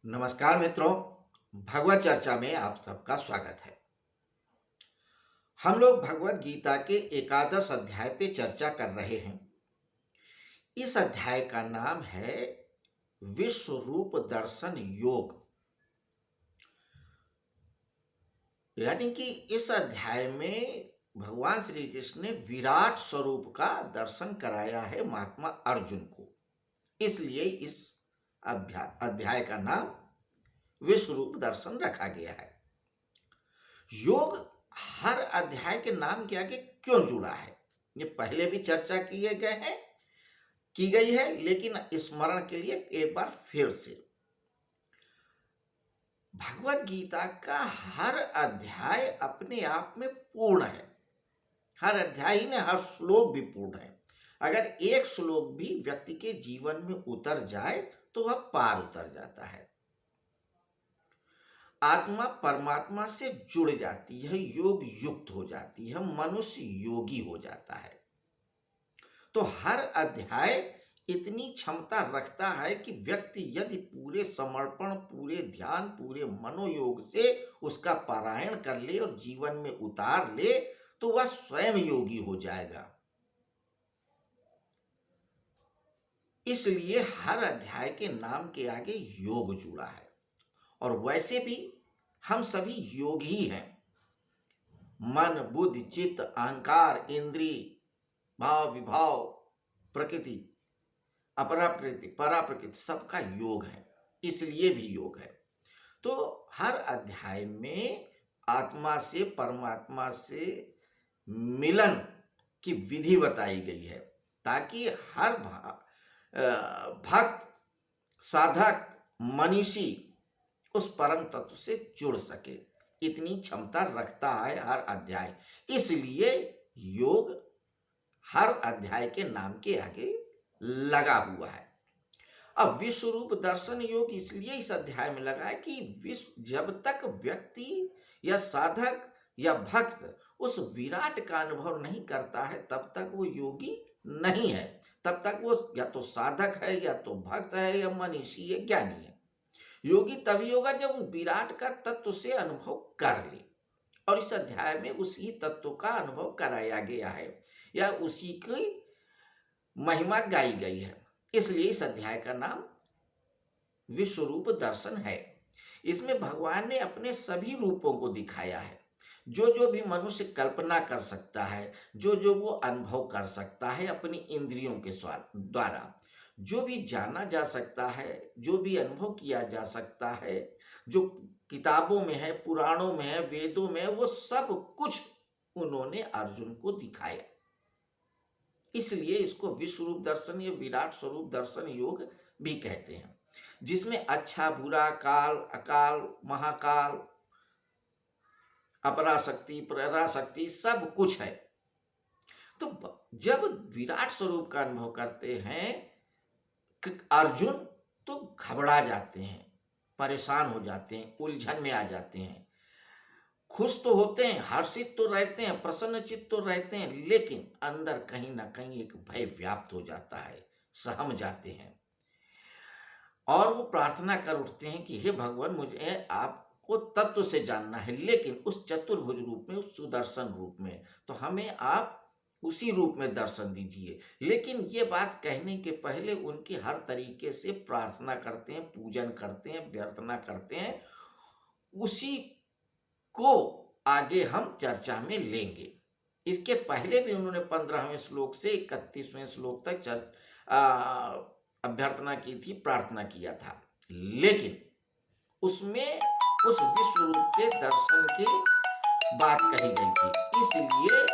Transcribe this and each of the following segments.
नमस्कार मित्रों, भगवत चर्चा में आप सबका स्वागत है। हम लोग भगवत गीता के एकादश अध्याय पे चर्चा कर रहे हैं। इस अध्याय का नाम है विश्व रूप दर्शन योग। यानी कि इस अध्याय में भगवान श्री कृष्ण ने विराट स्वरूप का दर्शन कराया है महात्मा अर्जुन को। इसलिए इस अध्याय का नाम विश्व रूप दर्शन रखा गया है। योग हर अध्याय के नाम के आगे क्यों जुड़ा है, ये पहले भी चर्चा की गई है, लेकिन स्मरण के लिए एक बार फिर से भगवत गीता का हर अध्याय अपने आप में पूर्ण है। हर अध्याय ही ने हर श्लोक भी पूर्ण है। अगर एक श्लोक भी व्यक्ति के जीवन में उतर जाए तो वह पार उतर जाता है। आत्मा परमात्मा से जुड़ जाती है, योग युक्त हो जाती है, मनुष्य योगी हो जाता है। तो हर अध्याय इतनी क्षमता रखता है कि व्यक्ति यदि पूरे समर्पण, पूरे ध्यान, पूरे मनोयोग से उसका पारायण कर ले और जीवन में उतार ले तो वह स्वयं योगी हो जाएगा। इसलिए हर अध्याय के नाम के आगे योग जुड़ा है। और वैसे भी हम सभी योग ही हैं। मन, बुद्धि, चित्त, अहंकार, इंद्रिय, भाव, विभाव, प्रकृति, अपरा प्रकृति, परा प्रकृति, सबका योग है। इसलिए भी योग है। तो हर अध्याय में आत्मा से, परमात्मा से मिलन की विधि बताई गई है, ताकि हर भक्त, साधक, मनीषी उस परम तत्व से जुड़ सके। इतनी क्षमता रखता है हर अध्याय। इसलिए योग हर अध्याय के नाम के आगे लगा हुआ है। अब विश्व रूप दर्शन योग इसलिए इस अध्याय में लगा है कि जब तक व्यक्ति या साधक या भक्त उस विराट का अनुभव नहीं करता है तब तक वो योगी नहीं है। तब तक वो या तो साधक है, या तो भक्त है, या मनीषी है, ज्ञानी है। योगी तभी होगा जब वो विराट का तत्व से अनुभव कर ले। और इस अध्याय में उसी तत्व का अनुभव कराया गया है, या उसी की महिमा गाई गई है। इसलिए इस अध्याय का नाम विश्व रूप दर्शन है। इसमें भगवान ने अपने सभी रूपों को दिखाया है। जो जो भी मनुष्य कल्पना कर सकता है, जो जो वो अनुभव कर सकता है अपनी इंद्रियों के द्वारा, जो भी जाना जा सकता है, जो भी अनुभव किया जा सकता है, जो किताबों में है, पुराणों में है, वेदों में है, वो सब कुछ उन्होंने अर्जुन को दिखाया। इसलिए इसको विश्व रूप दर्शन या विराट स्वरूप दर्शन योग भी कहते हैं, जिसमें अच्छा, बुरा, काल, अकाल, महाकाल, अपराशक्ति, पराशक्ति सब कुछ है। तो जब विराट स्वरूप का अनुभव करते हैं अर्जुन तो घबरा जाते हैं, परेशान हो जाते हैं, उलझन में आ जाते हैं। खुश तो होते हैं, हर्षित तो रहते हैं, प्रसन्नचित्त तो रहते हैं, लेकिन अंदर कहीं ना कहीं एक भय व्याप्त हो जाता है, सहम जाते हैं। और वो प्रार्थना कर उठते हैं कि हे भगवान, मुझे आपको तत्व से जानना है, लेकिन उस चतुर्भुज रूप में, उस सुदर्शन रूप में। तो हमें आप उसी रूप में दर्शन दीजिए। लेकिन ये बात कहने के पहले उनकी हर तरीके से प्रार्थना करते हैं, पूजन करते हैं, व्यर्थना करते हैं। उसी को आगे हम चर्चा में लेंगे। इसके पहले भी उन्होंने 15वें श्लोक से 31वें श्लोक तक अभ्यर्थना की थी, प्रार्थना किया था, लेकिन उसमें उस विश्व रूप के दर्शन की बात कही गई थी। इसलिए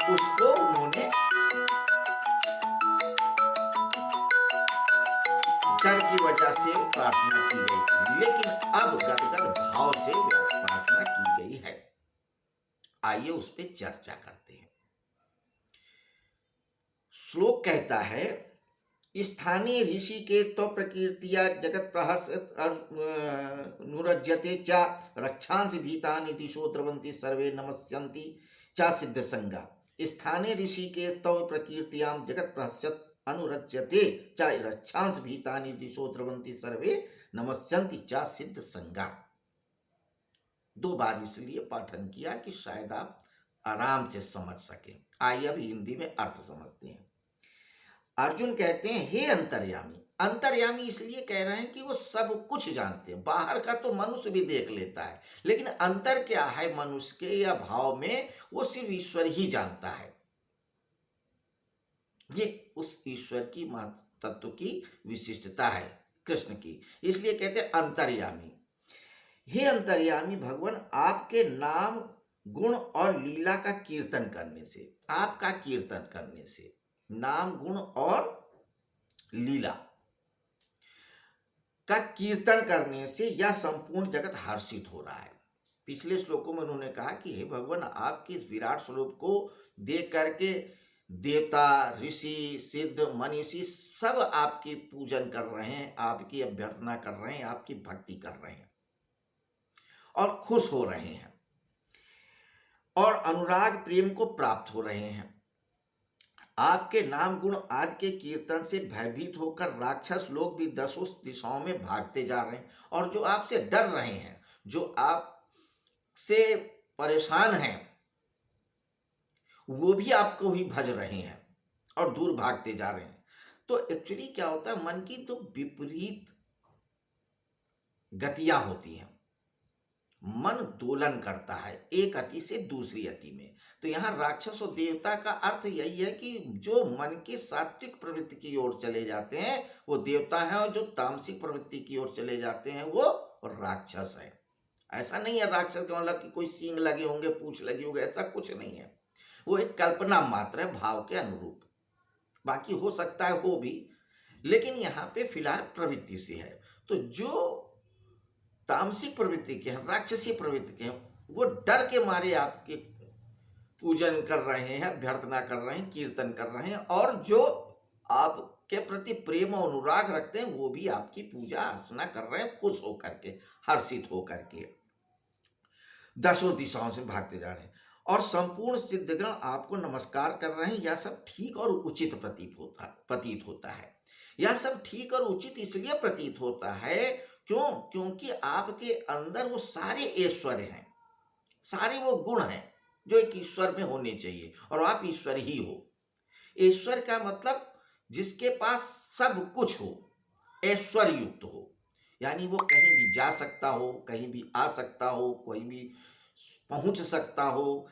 उसको उन्होंने डर की वजह से प्रार्थना की गई थी, लेकिन अब गदगद भाव से प्रार्थना की गई है। आइए उस पर चर्चा करते हैं। श्लोक कहता है, स्थानीय ऋषि के तो प्रकीर्तिया जगत प्रहर्ष नुरज्यते च रक्षांसि भीतानि दिशो द्रवन्ति सर्वे नमस्यन्ति च सिद्ध संगा। स्थानीय ऋषि के तो प्रकीर्तियां जगत प्रहस्यत अनुरज्यते च रक्षांस भीतानि दिशो द्रवंति सर्वे नमस्यन्ति च सिद्ध संगा। 2 बार इसलिए पाठन किया कि शायद आप आराम से समझ सके। आइए अब हिंदी में अर्थ समझते हैं। अर्जुन कहते हैं, हे अंतर्यामी। अंतर्यामी इसलिए कह रहे हैं कि वो सब कुछ जानते हैं। बाहर का तो मनुष्य भी देख लेता है, लेकिन अंतर क्या है मनुष्य के या भाव में, वो सिर्फ ईश्वर ही जानता है। ये उस ईश्वर की तत्व की विशिष्टता है, कृष्ण की। इसलिए कहते हैं अंतर्यामी। हे अंतर्यामी भगवान, आपके नाम गुण और लीला का कीर्तन करने से, आपका कीर्तन करने से, नाम गुण और लीला का कीर्तन करने से यह संपूर्ण जगत हर्षित हो रहा है। पिछले श्लोकों में उन्होंने कहा कि हे भगवान, आपके इस विराट स्वरूप को देख करके देवता, ऋषि, सिद्ध, मनीषी सब आपकी पूजन कर रहे हैं, आपकी अभ्यर्थना कर रहे हैं, आपकी भक्ति कर रहे हैं और खुश हो रहे हैं और अनुराग प्रेम को प्राप्त हो रहे हैं। आपके नाम गुण आदि के कीर्तन से भयभीत होकर राक्षस लोग भी दसों दिशाओं में भागते जा रहे हैं, और जो आपसे डर रहे हैं, जो आपसे परेशान हैं, वो भी आपको ही भज रहे हैं और दूर भागते जा रहे हैं। तो एक्चुअली क्या होता है, मन की तो विपरीत गतियां होती हैं। मन दोलन करता है एक अति से दूसरी अति में। तो यहाँ राक्षस और देवता का अर्थ यही है कि जो मन की सात्विक प्रवृत्ति की ओर चले जाते हैं वो देवता हैं, और जो तामसिक प्रवृत्ति की ओर चले जाते हैं वो राक्षस है। ऐसा नहीं है राक्षस का मतलब कि कोई सींग लगे होंगे, पूंछ लगी होगी, ऐसा कुछ नहीं है। वो एक कल्पना मात्र है भाव के अनुरूप। बाकी हो सकता है हो भी, लेकिन यहाँ पे फिलहाल प्रवृत्ति से है। तो जो तामसिक प्रवृत्ति के हैं, राक्षसी प्रवृत्ति के हैं, वो डर के मारे आपके पूजन कर रहे हैं, अभ्यर्थना कर रहे हैं, कीर्तन कर रहे हैं, और जो आपके प्रति प्रेम और अनुराग रखते हैं वो भी आपकी पूजा अर्चना कर रहे हैं, खुश होकर के, हर्षित होकर के, दसों दिशाओं से भागते जा रहे हैं और संपूर्ण सिद्धगण आपको नमस्कार कर रहे हैं। यह सब ठीक और उचित प्रतीत होता है। यह सब ठीक और उचित इसलिए प्रतीत होता है क्योंकि आपके अंदर वो सारे ऐश्वर्य हैं, सारे वो गुण हैं जो एक ईश्वर में होने चाहिए, और आप ईश्वर ही हो। ईश्वर का मतलब जिसके पास सब कुछ हो, ऐश्वर्य युक्त हो, यानी वो कहीं भी जा सकता हो, कहीं भी आ सकता हो, कोई भी पहुंच सकता हो,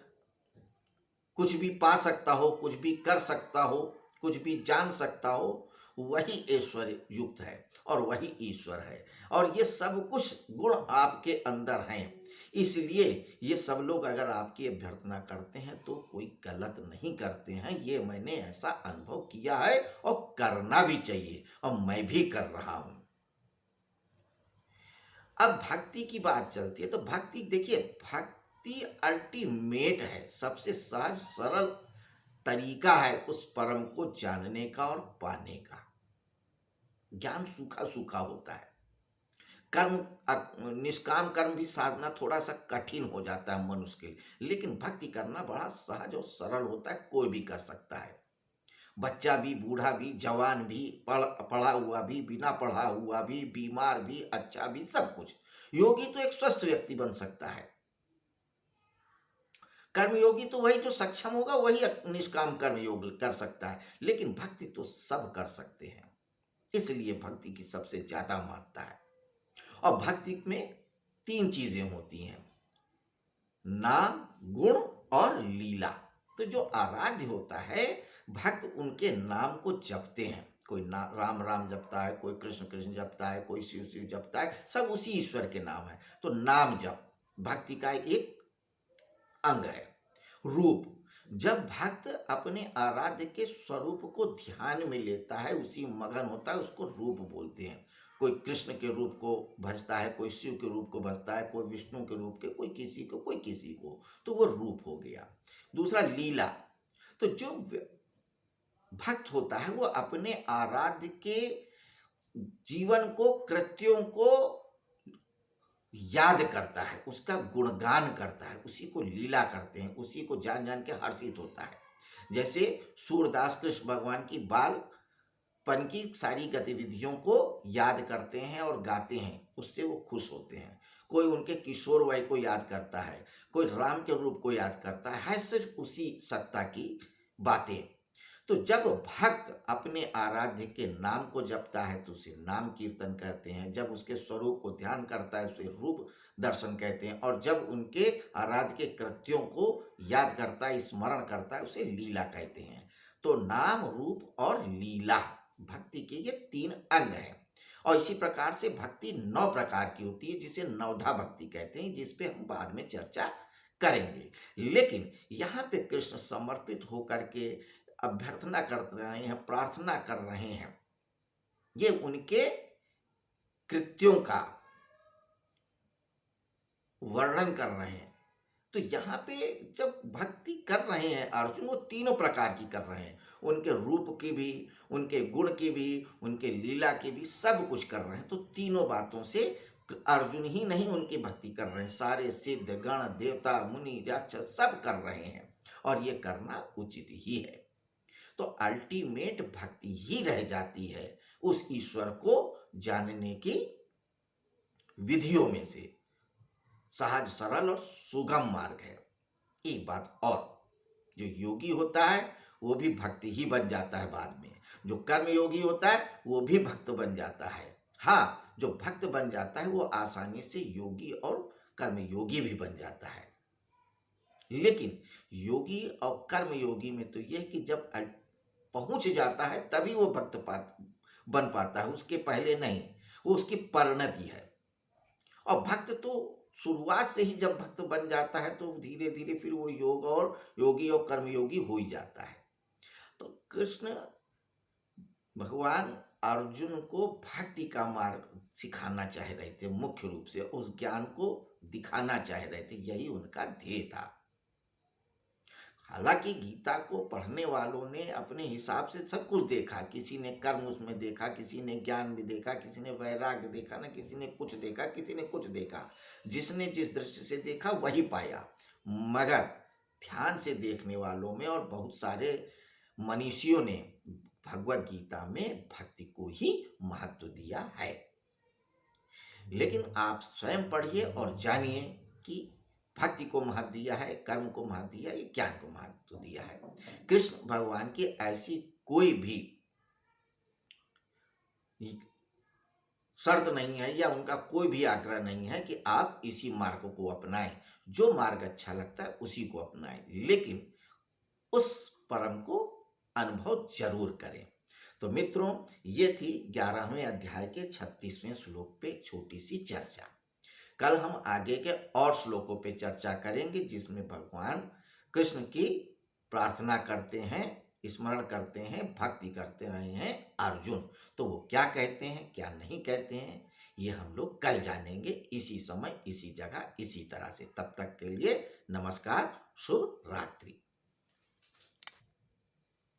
कुछ भी पा सकता हो, कुछ भी कर सकता हो, कुछ भी जान सकता हो, वही ऐश्वर्य युक्त है और वही ईश्वर है। और ये सब कुछ गुण आपके अंदर हैं। इसलिए ये सब लोग अगर आपकी अभ्यर्थना करते हैं तो कोई गलत नहीं करते हैं। ये मैंने ऐसा अनुभव किया है और करना भी चाहिए, और मैं भी कर रहा हूं। अब भक्ति की बात चलती है, तो भक्ति देखिए, भक्ति अल्टीमेट है, सबसे सहज सरल तरीका है उस परम को जानने का और पाने का। ज्ञान सूखा सूखा होता है। कर्म, निष्काम कर्म भी साधना थोड़ा सा कठिन हो जाता है मनुष्य के लिए, लेकिन भक्ति करना बड़ा सहज और सरल होता है, कोई भी कर सकता है। बच्चा भी, बूढ़ा भी, जवान भी, पढ़ा हुआ भी, बिना पढ़ा हुआ भी, बीमार भी, अच्छा भी, सब कुछ। योगी तो एक स्वस्थ व्यक्ति बन सकता है। कर्मयोगी तो वही जो सक्षम होगा वही निष्काम कर्म योग कर सकता है, लेकिन भक्ति तो सब कर सकते हैं। इसलिए भक्ति की सबसे ज्यादा महत्ता है। और भक्ति में 3 चीजें होती हैं, नाम, गुण और लीला। तो जो आराध्य होता है, भक्त उनके नाम को जपते हैं। कोई राम राम जपता है, कोई कृष्ण कृष्ण जपता है, कोई शिव शिव जपता है, सब उसी ईश्वर के नाम है। तो नाम जप भक्ति का एक अंग है। रूप, जब भक्त अपने आराध्य के स्वरूप को ध्यान में लेता है, उसी मगन होता है, उसको रूप बोलते हैं। कोई कृष्ण के रूप को भजता है, कोई शिव के रूप को भजता है, कोई विष्णु के रूप के, कोई किसी को, तो वो रूप हो गया। दूसरा लीला, तो जो भक्त होता है वो अपने आराध्य के जीवन को, कृत्यों को याद करता है, उसका गुणगान करता है, उसी को लीला करते हैं, उसी को जान जान के हर्षित होता है। जैसे सूरदास कृष्ण भगवान की बाल पन की सारी गतिविधियों को याद करते हैं और गाते हैं, उससे वो खुश होते हैं। कोई उनके किशोर वय को याद करता है, कोई राम के रूप को याद करता है सिर्फ उसी सत्ता की बातें। तो जब भक्त अपने आराध्य के नाम को जपता है तो उसे नाम कीर्तन कहते हैं, जब उसके स्वरूप को ध्यान करता है उसे रूप दर्शन कहते हैं, और जब उनके आराध्य के कृत्यों को याद करता है, स्मरण करता है, उसे लीला कहते हैं। तो नाम, रूप और लीला भक्ति के ये तीन अंग हैं। और इसी प्रकार से भक्ति 9 प्रकार की होती है, जिसे नवधा भक्ति कहते हैं, जिस पे हम बाद में चर्चा करेंगे। लेकिन यहाँ पे कृष्ण समर्पित होकर के अभ्यर्थना कर रहे हैं, प्रार्थना कर रहे हैं, ये उनके कृत्यों का वर्णन कर रहे हैं। तो यहाँ पे जब भक्ति कर रहे हैं अर्जुन, वो तीनों प्रकार की कर रहे हैं, उनके रूप की भी, उनके गुण की भी, उनके लीला की भी, सब कुछ कर रहे हैं। तो तीनों बातों से अर्जुन ही नहीं उनकी भक्ति कर रहे हैं, सारे सिद्ध गण, देवता, मुनि, राक्षस सब कर रहे हैं, और ये करना उचित ही है। तो अल्टीमेट भक्ति ही रह जाती है उस ईश्वर को जानने की विधियों में से। सहज, सरल और सुगम मार्ग है। एक बात और, जो योगी होता है वो भी भक्ति ही बन जाता है बाद में, जो कर्म योगी होता है वो भी भक्त बन जाता है। हाँ, जो भक्त बन जाता है वो आसानी से योगी और कर्म योगी भी बन जाता है। लेकिन योगी और कर्म योगी में तो यह है कि जब पहुंच जाता है तभी वो भक्त बन पाता है, उसके पहले नहीं। वो उसकी परिणति है। और भक्त तो शुरुआत से ही जब भक्त बन जाता है तो धीरे धीरे फिर वो योग और योगी और कर्मयोगी हो ही जाता है। तो कृष्ण भगवान अर्जुन को भक्ति का मार्ग सिखाना चाह रहे थे, मुख्य रूप से उस ज्ञान को दिखाना चाह रहे थे, यही उनका ध्येय था। हालांकि गीता को पढ़ने वालों ने अपने हिसाब से सब कुछ देखा, किसी ने कर्म उसमें देखा, किसी ने ज्ञान भी देखा, किसी ने वैराग्य देखा, ना किसी ने कुछ देखा, किसी ने कुछ देखा। जिसने जिस दृष्टि से देखा वही पाया। मगर ध्यान से देखने वालों में और बहुत सारे मनीषियों ने भगवत गीता में भक्ति को ही महत्व दिया है। लेकिन आप स्वयं पढ़िए और जानिए कि भक्ति को महत्व दिया है, कर्म को महत्व दिया है, ज्ञान को महत्व दिया है। कृष्ण भगवान की ऐसी कोई भी शर्त नहीं है या उनका कोई भी आग्रह नहीं है कि आप इसी मार्ग को अपनाएं। जो मार्ग अच्छा लगता है उसी को अपनाएं, लेकिन उस परम को अनुभव जरूर करें। तो मित्रों, ये थी 11वें अध्याय के 36वें श्लोक पे छोटी सी चर्चा। कल हम आगे के और श्लोकों पे चर्चा करेंगे, जिसमें भगवान कृष्ण की प्रार्थना करते हैं, स्मरण करते हैं, भक्ति करते रहे हैं अर्जुन। तो वो क्या कहते हैं, क्या नहीं कहते हैं, ये हम लोग कल जानेंगे, इसी समय, इसी जगह, इसी तरह से। तब तक के लिए नमस्कार, शुभ रात्रि।